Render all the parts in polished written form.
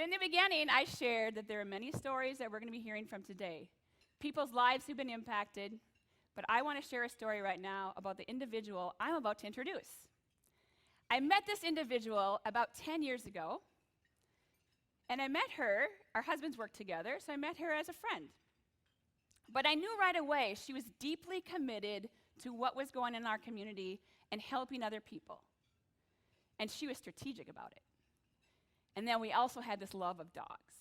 in the beginning, I shared that there are many stories that we're going to be hearing from today. People's lives who've been impacted, but I want to share a story right now about the individual I'm about to introduce. I met this individual about 10 years ago, and I met her, our husbands worked together, so I met her as a friend. But I knew right away she was deeply committed to what was going on in our community and helping other people. And she was strategic about it. And then we also had this love of dogs.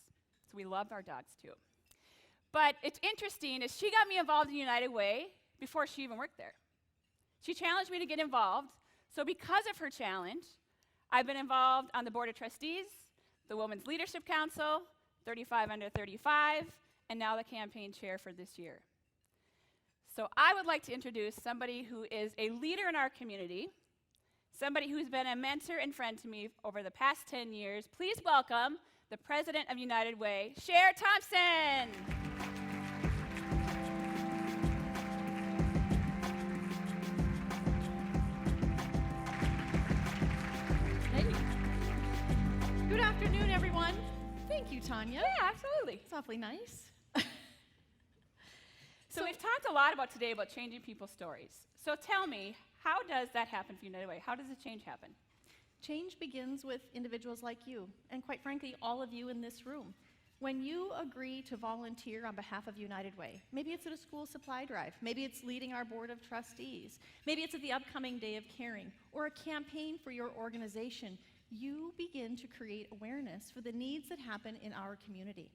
So we loved our dogs too. But it's interesting is she got me involved in United Way before she even worked there. She challenged me to get involved. So because of her challenge, I've been involved on the Board of Trustees, the Women's Leadership Council, 35 Under 35, and now the campaign chair for this year. So I would like to introduce somebody who is a leader in our community, somebody who's been a mentor and friend to me over the past 10 years. Please welcome the president of United Way, Sher Thomsen. Hey. Good afternoon, everyone. Thank you, Tonya. Yeah, absolutely. It's awfully nice. So we've talked a lot about today about changing people's stories. So tell me, how does that happen for United Way? How does the change happen? Change begins with individuals like you, and quite frankly, all of you in this room. When you agree to volunteer on behalf of United Way, maybe it's at a school supply drive, maybe it's leading our board of trustees, maybe it's at the upcoming Day of Caring, or a campaign for your organization, you begin to create awareness for the needs that happen in our community.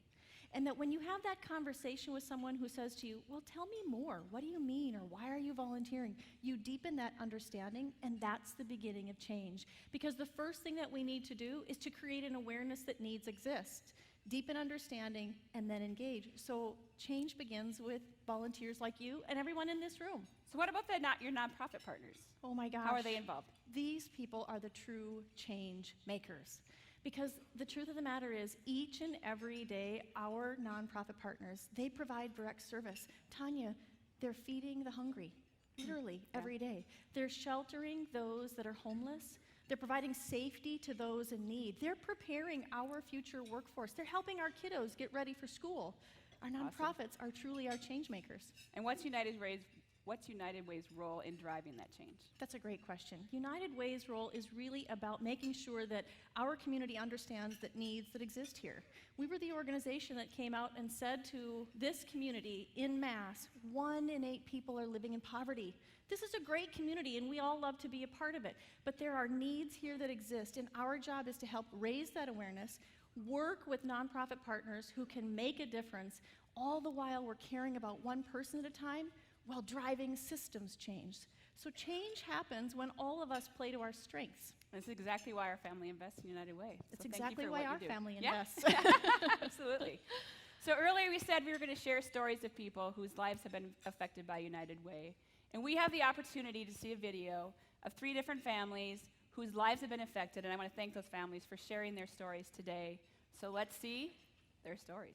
And that when you have that conversation with someone who says to you, well, tell me more, what do you mean, or why are you volunteering? You deepen that understanding, and that's the beginning of change. Because the first thing that we need to do is to create an awareness that needs exist, deepen understanding, and then engage. So change begins with volunteers like you and everyone in this room. So what about your nonprofit partners? Oh my gosh. How are they involved? These people are the true change makers. Because the truth of the matter is, each and every day, our nonprofit partners, they provide direct service. Tonya, they're feeding the hungry, literally, every day. They're sheltering those that are homeless. They're providing safety to those in need. They're preparing our future workforce. They're helping our kiddos get ready for school. Our nonprofits are truly our change makers. And what's United Way's role in driving that change? That's a great question. United Way's role is really about making sure that our community understands the needs that exist here. We were the organization that came out and said to this community en masse, 1 in 8 people are living in poverty. This is a great community and we all love to be a part of it, but there are needs here that exist, and our job is to help raise that awareness, work with nonprofit partners who can make a difference, all the while we're caring about one person at a time while driving systems change. So change happens when all of us play to our strengths. That's exactly why our family invests in United Way. That's exactly why our family invests. Yeah. Absolutely. So earlier we said we were going to share stories of people whose lives have been affected by United Way. And we have the opportunity to see a video of 3 different families whose lives have been affected, and I want to thank those families for sharing their stories today. So let's see their stories.